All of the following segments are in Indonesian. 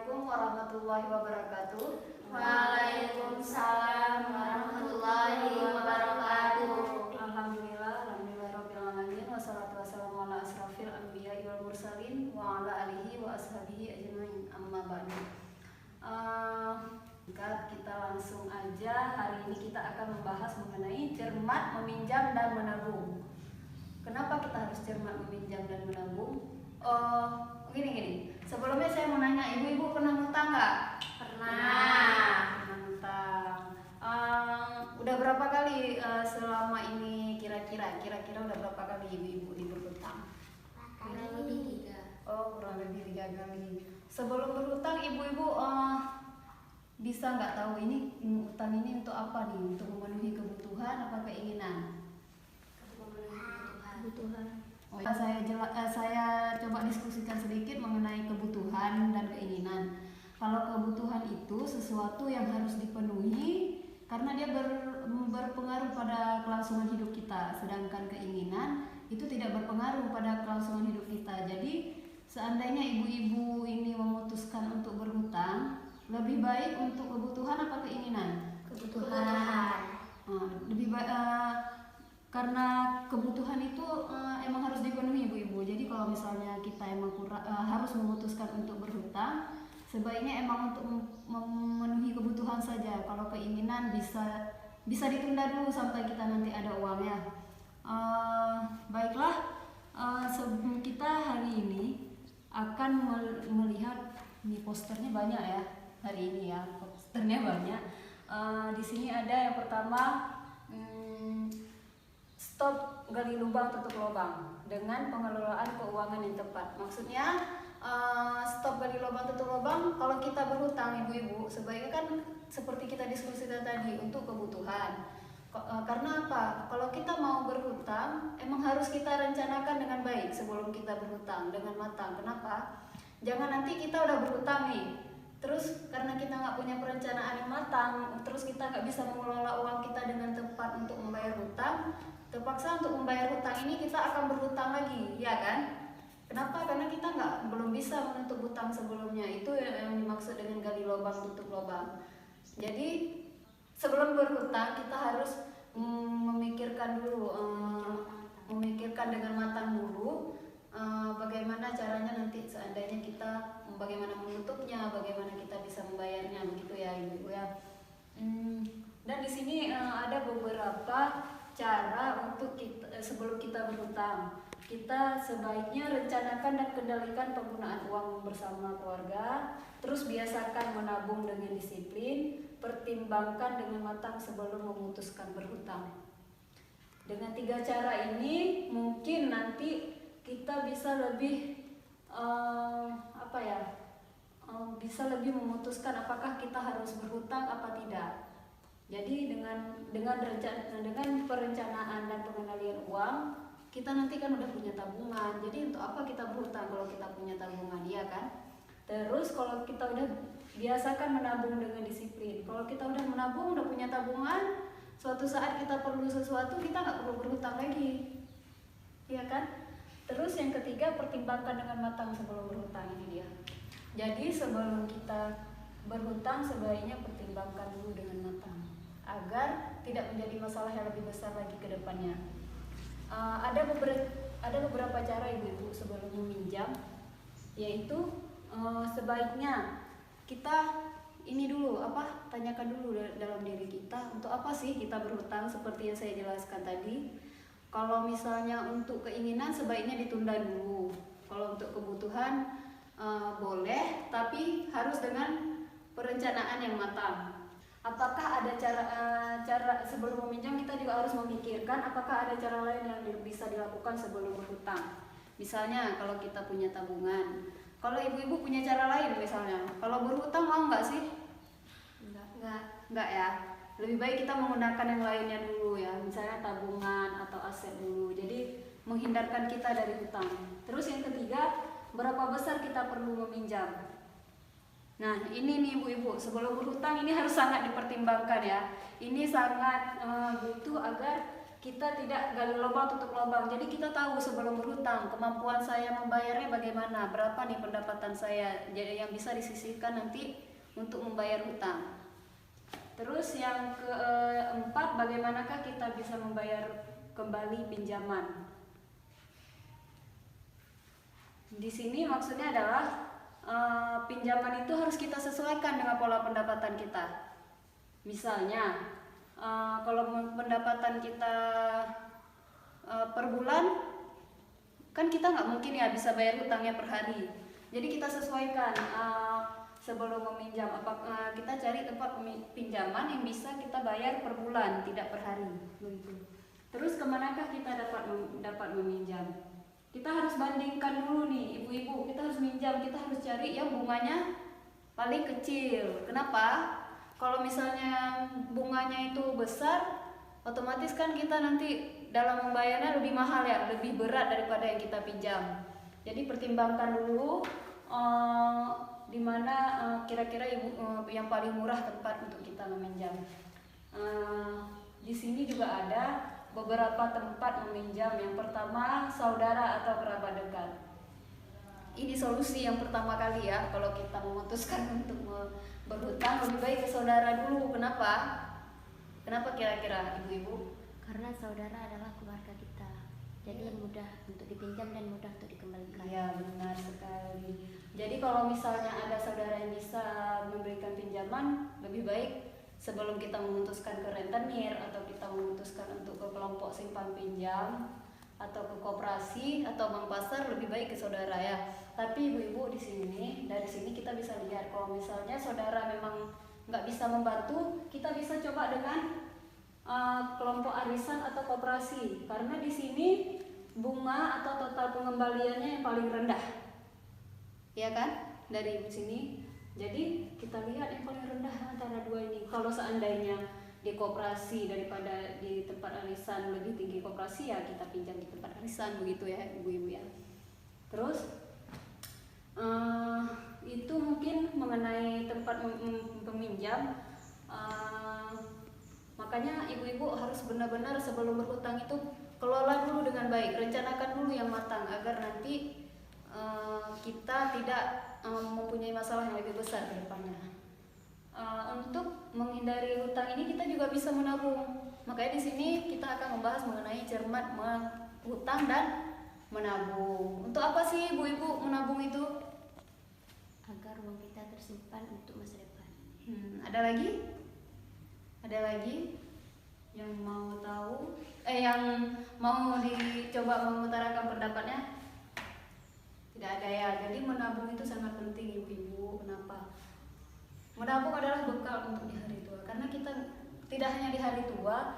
Assalamualaikum warahmatullahi wabarakatuh. Waalaikumsalam warahmatullahi wabarakatuh. Alhamdulillahirabbil alamin wassalatu wassalamu ala asrofil anbiya'i wal mursalin wa ala alihi wa ashabihi ajmain. Amma ba'du. Kita langsung aja. Hari ini kita akan membahas mengenai cermat, meminjam dan menabung. Kenapa kita harus cermat, meminjam dan menabung? Gini. Sebelumnya saya mau nanya, ibu-ibu pernah ngutang nggak? Pernah. Pernah ngutang. Udah berapa kali selama ini kira-kira udah berapa kali ibu-ibu berhutang? Kurang lebih 3. Kurang lebih 3 kali. Sebelum berhutang, ibu-ibu bisa nggak tahu ini utang ini untuk apa nih? Untuk memenuhi kebutuhan apa keinginan? Kebutuhan. Saya coba diskusikan sedikit mengenai kebutuhan dan keinginan. Kalau kebutuhan itu sesuatu yang harus dipenuhi karena dia berpengaruh pada kelangsungan hidup kita, sedangkan keinginan itu tidak berpengaruh pada kelangsungan hidup kita. Jadi seandainya ibu-ibu ini memutuskan untuk berhutang, lebih baik untuk kebutuhan apa keinginan? Kebutuhan. Lebih baik karena kebutuhan itu emang harus dipenuhi ibu-ibu. Jadi kalau misalnya kita emang harus memutuskan untuk berhutang, sebaiknya emang untuk memenuhi kebutuhan saja. Kalau keinginan bisa ditunda dulu sampai kita nanti ada uangnya. Baiklah, kita hari ini akan melihat ini posternya banyak ya hari ini ya, posternya banyak. Di sini ada yang pertama. Stop gali lubang tutup lubang dengan pengelolaan keuangan yang tepat. Maksudnya stop gali lubang tutup lubang. Kalau kita berhutang ibu-ibu, sebaiknya kan seperti kita diskusikan tadi untuk kebutuhan. Karena apa? Kalau kita mau berhutang, emang harus kita rencanakan dengan baik sebelum kita berhutang dengan matang. Kenapa? Jangan nanti kita udah berhutang nih, terus karena kita nggak punya perencanaan yang matang, terus kita nggak bisa mengelola uang kita dengan tepat untuk membayar hutang. Terpaksa untuk membayar hutang ini kita akan berhutang lagi, ya kan? Kenapa? Karena kita belum bisa menutup hutang sebelumnya. Itu yang dimaksud dengan gali lubang tutup lubang. Jadi sebelum berhutang kita harus memikirkan dulu, memikirkan dengan matang dulu bagaimana caranya nanti seandainya kita bagaimana menutupnya, bagaimana kita bisa membayarnya, begitu ya ibu ya. Dan di sini ada beberapa cara untuk kita sebelum kita berhutang. Kita sebaiknya rencanakan dan kendalikan penggunaan uang bersama keluarga. Terus biasakan menabung dengan disiplin. Pertimbangkan dengan matang sebelum memutuskan berhutang. Dengan 3 cara ini mungkin nanti kita bisa lebih bisa lebih memutuskan apakah kita harus berhutang apa tidak. Jadi dengan perencanaan dan pengendalian uang, kita nanti kan udah punya tabungan. Jadi untuk apa kita berhutang kalau kita punya tabungan, ya kan? Terus kalau kita udah biasakan menabung dengan disiplin. Kalau kita udah menabung, udah punya tabungan, suatu saat kita perlu sesuatu, kita nggak perlu berhutang lagi, ya kan? Terus yang ketiga, pertimbangkan dengan matang sebelum berhutang, ini dia. Jadi sebelum kita berhutang sebaiknya pertimbangkan dulu dengan matang agar tidak menjadi masalah yang lebih besar lagi ke depannya. Ada beberapa cara ibu-ibu sebelum meminjam, yaitu sebaiknya kita ini dulu tanyakan dulu dalam diri kita, untuk apa sih kita berhutang seperti yang saya jelaskan tadi. Kalau misalnya untuk keinginan sebaiknya ditunda dulu. Kalau untuk kebutuhan boleh, tapi harus dengan perencanaan yang matang. Apakah ada cara sebelum meminjam kita juga harus memikirkan apakah ada cara lain yang bisa dilakukan sebelum berhutang. Misalnya kalau kita punya tabungan, kalau ibu-ibu punya cara lain misalnya, kalau berhutang mau nggak sih? Enggak ya. Lebih baik kita menggunakan yang lainnya dulu ya, misalnya tabungan atau aset dulu. Jadi menghindarkan kita dari hutang. Terus yang ketiga, berapa besar kita perlu meminjam? Nah ini nih ibu-ibu, sebelum berhutang ini harus sangat dipertimbangkan ya. Ini sangat butuh agar kita tidak gali lubang tutup lubang. Jadi kita tahu sebelum berhutang kemampuan saya membayarnya bagaimana, berapa nih pendapatan saya, jadi yang bisa disisihkan nanti untuk membayar hutang. Terus yang keempat, bagaimanakah kita bisa membayar kembali pinjaman? Di sini maksudnya adalah pinjaman itu harus kita sesuaikan dengan pola pendapatan kita. Misalnya kalau pendapatan kita per bulan, kan kita nggak mungkin ya bisa bayar hutangnya per hari. Jadi kita sesuaikan sebelum meminjam, kita cari tempat pinjaman yang bisa kita bayar per bulan, tidak per hari. Begitu. Terus kemanakah kita dapat meminjam? Kita harus bandingkan dulu nih, ibu-ibu. Kita harus minjam, kita harus cari yang bunganya paling kecil. Kenapa? Kalau misalnya bunganya itu besar, otomatis kan kita nanti dalam membayarnya lebih mahal ya, lebih berat daripada yang kita pinjam. Jadi pertimbangkan dulu di mana kira-kira yang paling murah tempat untuk kita meminjam. Di sini juga ada beberapa tempat meminjam. Yang pertama, saudara atau kerabat dekat. Ini solusi yang pertama kali ya, kalau kita memutuskan untuk berhutang, lebih baik ke saudara dulu. Kenapa? Kenapa kira-kira ibu-ibu? Karena saudara adalah keluarga kita, jadi mudah untuk dipinjam dan mudah untuk dikembalikan. Iya, benar sekali. Jadi kalau misalnya ada saudara yang bisa memberikan pinjaman, lebih baik sebelum kita memutuskan ke rentenir atau kita memutuskan untuk ke kelompok simpan pinjam atau ke koperasi atau bank pasar, lebih baik ke saudara ya. Tapi ibu-ibu dari sini kita bisa lihat kalau misalnya saudara memang nggak bisa membantu, kita bisa coba dengan kelompok arisan atau koperasi, karena di sini bunga atau total pengembaliannya yang paling rendah, ya kan, dari sini. Jadi kita lihat yang paling rendah antara dua ini. Kalau seandainya di koperasi daripada di tempat arisan lebih tinggi koperasi, ya kita pinjam di tempat arisan, begitu ya ibu-ibu ya. Terus itu mungkin mengenai tempat peminjam. Makanya ibu-ibu harus benar-benar sebelum berhutang itu kelola dulu dengan baik, rencanakan dulu yang matang agar nanti kita tidak mempunyai masalah yang lebih besar ke depannya. Untuk menghindari hutang ini kita juga bisa menabung. Makanya di sini kita akan membahas mengenai cermat hutang dan menabung. Untuk apa sih ibu-ibu menabung itu? Agar uang kita tersimpan untuk masa depan. Ada lagi? Ada lagi yang mau tahu? Yang mau dicoba mengutarakan pendapatnya? Tidak ada ya. Jadi menabung itu sangat penting ibu-ibu. Kenapa? Menabung adalah bekal untuk di hari tua. Karena kita tidak hanya di hari tua,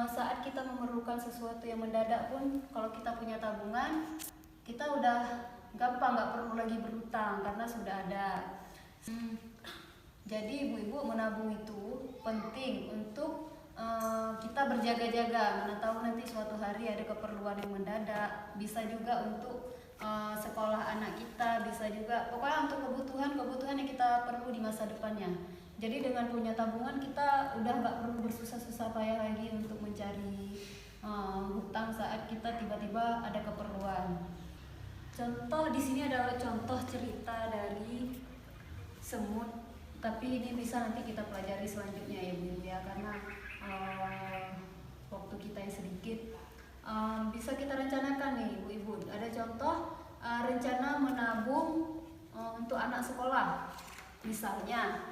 saat kita memerlukan sesuatu yang mendadak pun, kalau kita punya tabungan, kita udah gampang, nggak perlu lagi berhutang karena sudah ada. Jadi ibu-ibu menabung itu penting untuk kita berjaga-jaga, mana tahu nanti suatu hari ada keperluan yang mendadak. Bisa juga untuk sekolah anak kita, bisa juga pokoknya untuk kebutuhan yang kita perlu di masa depannya. Jadi dengan punya tabungan kita udah nggak perlu bersusah-susah payah lagi untuk mencari hutang saat kita tiba-tiba ada keperluan. Contoh di sini adalah contoh cerita dari semut, tapi ini bisa nanti kita pelajari selanjutnya ya Bu ya, karena waktu kita yang sedikit. Bisa kita rencanakan nih ibu-ibu. Ada contoh rencana menabung untuk anak sekolah. Misalnya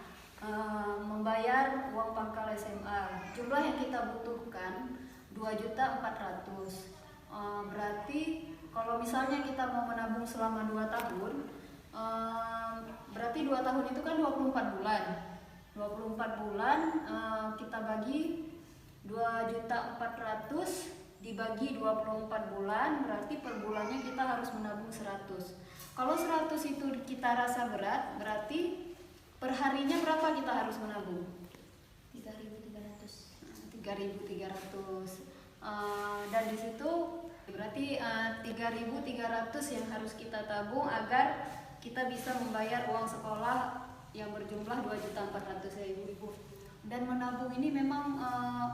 membayar uang pangkal SMA. Jumlah yang kita butuhkan 2.400.000. Berarti kalau misalnya kita mau menabung selama 2 tahun, berarti 2 tahun itu kan 24 bulan. 24 bulan kita bagi 2.400.000 dibagi 24 bulan, berarti per bulannya kita harus menabung 100. Kalau 100 itu kita rasa berat, berarti per harinya berapa kita harus menabung? 3.300. 3.300. Dan di situ berarti 3.300 yang harus kita tabung agar kita bisa membayar uang sekolah yang berjumlah 2.400.000 ya ibu-ibu. Dan menabung ini memang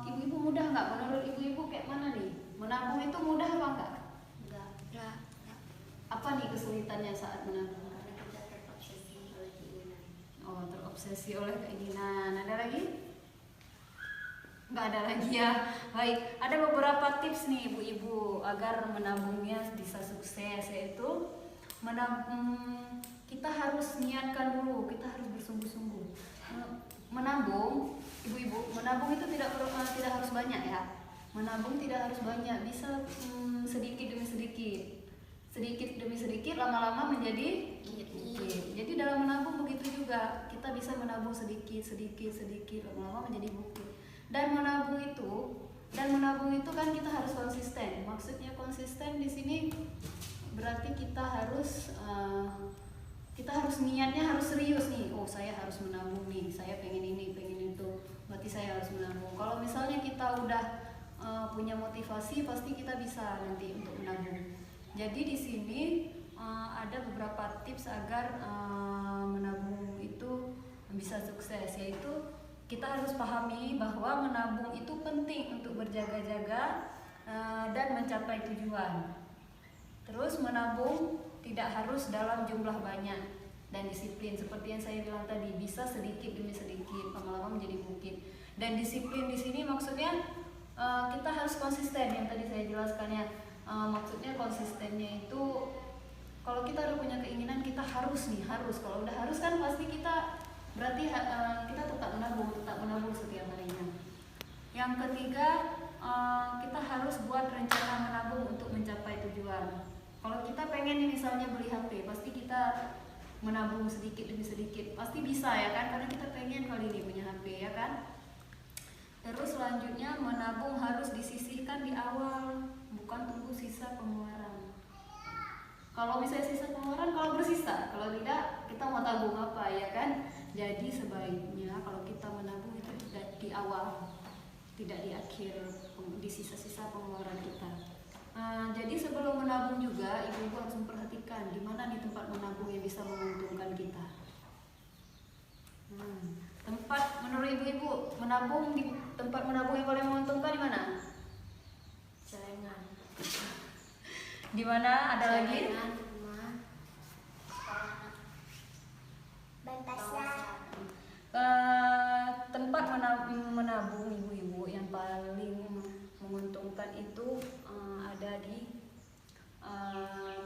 ibu-ibu mudah nggak? Menurut ibu-ibu kayak mana nih? Menabung itu mudah apa enggak? Enggak. Apa nih kesulitannya saat menabung? Karena kita terobsesi oleh keinginan. Oh, terobsesi oleh keinginan. Ada lagi? Nggak ada lagi ya. Baik, ada beberapa tips nih ibu-ibu agar menabungnya bisa sukses, yaitu kita harus niatkan dulu, kita harus bersungguh-sungguh. Menabung, ibu-ibu, menabung itu tidak harus banyak ya. Menabung tidak harus banyak, bisa sedikit demi sedikit, lama-lama menjadi bukit. Jadi dalam menabung begitu juga, kita bisa menabung sedikit, lama-lama menjadi bukit. Dan menabung itu kan kita harus konsisten. Maksudnya konsisten di sini berarti kita harus niatnya harus serius nih. Oh, saya harus menabung nih, saya pengen ini, pengen itu, berarti saya harus menabung. Kalau misalnya kita udah punya motivasi, pasti kita bisa nanti untuk menabung. Jadi di sini ada beberapa tips agar menabung itu bisa sukses, yaitu kita harus pahami bahwa menabung itu penting untuk berjaga-jaga dan mencapai tujuan. Terus menabung tidak harus dalam jumlah banyak dan disiplin, seperti yang saya bilang tadi, bisa sedikit demi sedikit, lama-lama menjadi bukit. Dan disiplin di sini maksudnya kita harus konsisten, yang tadi saya jelaskan ya. Maksudnya konsistennya itu kalau kita udah punya keinginan, kita harus. Kalau udah harus kan pasti kita berarti kita tetap menabung setiap harinya. Yang ketiga, kita harus buat rencana menabung untuk mencapai tujuan. Kalau kita pengen nih misalnya beli HP, pasti kita menabung sedikit demi sedikit, pasti bisa ya kan, karena kita pengen kali ini punya HP ya kan. Terus selanjutnya, menabung harus disisihkan di awal, bukan tunggu sisa pengeluaran. Kalau misalnya sisa pengeluaran, kalau bersisa, kalau tidak kita mau tabung apa ya kan. Jadi sebaiknya kalau kita menabung itu di awal, tidak di akhir, di sisa-sisa pengeluaran kita. Jadi sebelum menabung juga ibu-ibu harus memperhatikan di mana nih tempat menabung yang bisa menguntungkan kita. Tempat menurut ibu-ibu menabung, di tempat menabung yang paling menguntungkan di mana? Celengan. Di mana ada lagi? Rumah. Bantasan. Tempat menabung ibu-ibu yang paling menguntungkan itu ada di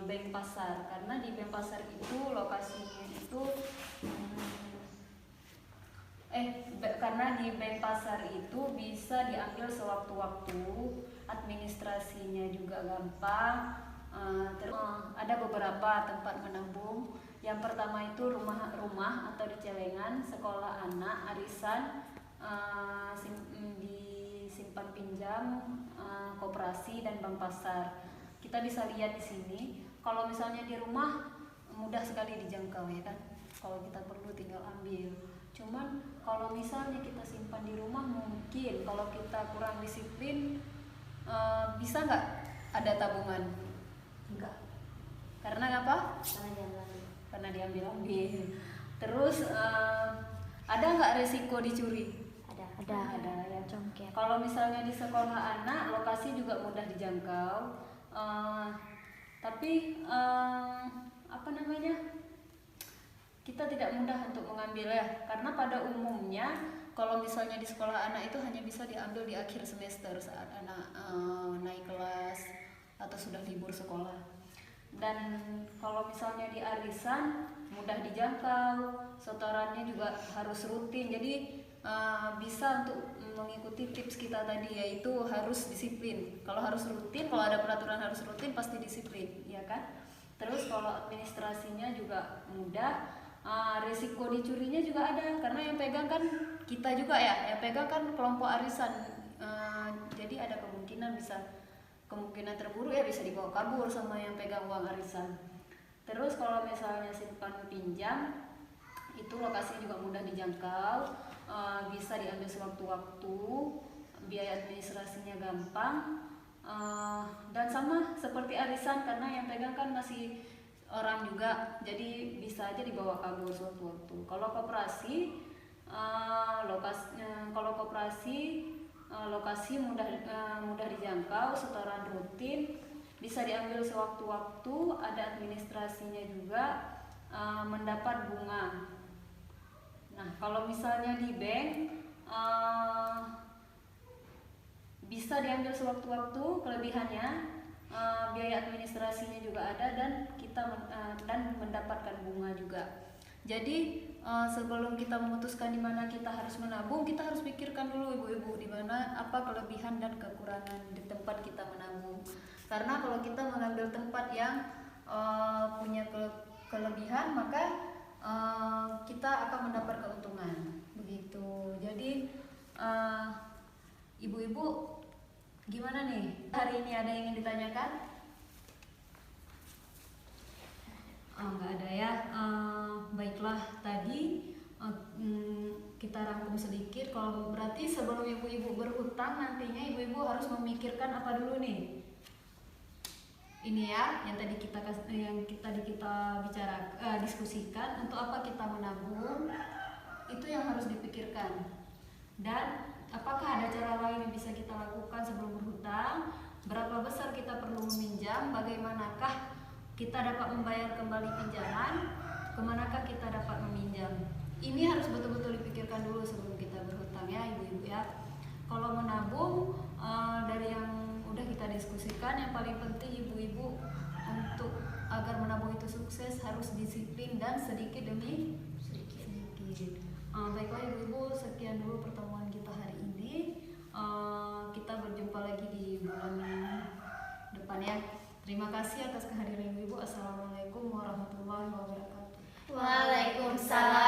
bank pasar, karena di bank pasar itu lokasinya itu karena di bank pasar itu bisa diambil sewaktu-waktu, administrasinya juga gampang. Ada beberapa tempat menabung. Yang pertama itu rumah atau di celengan, sekolah anak, arisan, di simpan pinjam, koperasi dan bank pasar. Kita bisa lihat di sini. Kalau misalnya di rumah mudah sekali dijangkau ya kan. Kalau kita perlu tinggal ambil. Cuman kalau misalnya kita simpan di rumah, mungkin kalau kita kurang disiplin, bisa nggak ada tabungan? Enggak. Karena apa? Karena diambil. Terus ada nggak resiko dicuri? Ada ya. Congkel. Kalau misalnya di sekolah anak, lokasi juga mudah dijangkau. Tapi apa namanya? Kita tidak mudah untuk mengambil ya, karena pada umumnya kalau misalnya di sekolah anak itu hanya bisa diambil di akhir semester saat anak naik kelas atau sudah libur sekolah. Dan kalau misalnya di arisan mudah dijangkau, setorannya juga harus rutin. Jadi bisa untuk mengikuti tips kita tadi, yaitu harus disiplin. Kalau harus rutin, kalau ada peraturan harus rutin, pasti disiplin, ya kan? Terus kalau administrasinya juga mudah. Risiko dicurinya juga ada, karena yang pegang kan kita juga ya, yang pegang kan kelompok arisan. Jadi ada kemungkinan terburuk ya, bisa dibawa kabur sama yang pegang uang arisan. Terus kalau misalnya simpan pinjam, itu lokasi juga mudah dijangkau, bisa diambil sewaktu-waktu, biaya administrasinya gampang, dan sama seperti arisan, karena yang pegang kan masih orang juga, jadi bisa aja dibawa kabur sewaktu-waktu. Kalau koperasi kalau koperasi lokasi mudah dijangkau, setoran rutin, bisa diambil sewaktu-waktu, ada administrasinya juga, mendapat bunga. Nah, kalau misalnya di bank bisa diambil sewaktu-waktu, kelebihannya biaya administrasinya juga ada dan kita mendapatkan bunga juga. Jadi sebelum kita memutuskan di mana kita harus menabung, kita harus pikirkan dulu ibu-ibu di mana apa kelebihan dan kekurangan di tempat kita menabung. Karena kalau kita mengambil tempat yang punya kelebihan, maka kita akan mendapat keuntungan. Begitu. Jadi ibu-ibu gimana nih? Hari ini ada yang ingin ditanyakan? Nggak ada ya. Baiklah, tadi kita rangkum sedikit. Kalau berarti sebelum ibu-ibu berhutang, nantinya ibu-ibu harus memikirkan apa dulu nih? Ini ya, yang tadi kita diskusikan, untuk apa kita menabung, itu yang harus dipikirkan. Dan apakah ada cara lain yang bisa kita lakukan sebelum berhutang? Berapa besar kita perlu meminjam? Bagaimanakah kita dapat membayar kembali pinjaman? Kemanakah kita dapat meminjam? Ini harus betul-betul dipikirkan dulu sebelum kita berhutang ya ibu-ibu ya. Kalau menabung, dari yang udah kita diskusikan, yang paling penting ibu-ibu untuk agar menabung itu sukses harus disiplin dan sedikit demi sedikit. Baiklah ibu-ibu, sekian dulu pertemuan kita hari ini. Kita berjumpa lagi di bulan depan ya. Terima kasih atas kehadiran ibu-ibu. Assalamualaikum warahmatullahi wabarakatuh. Waalaikumsalam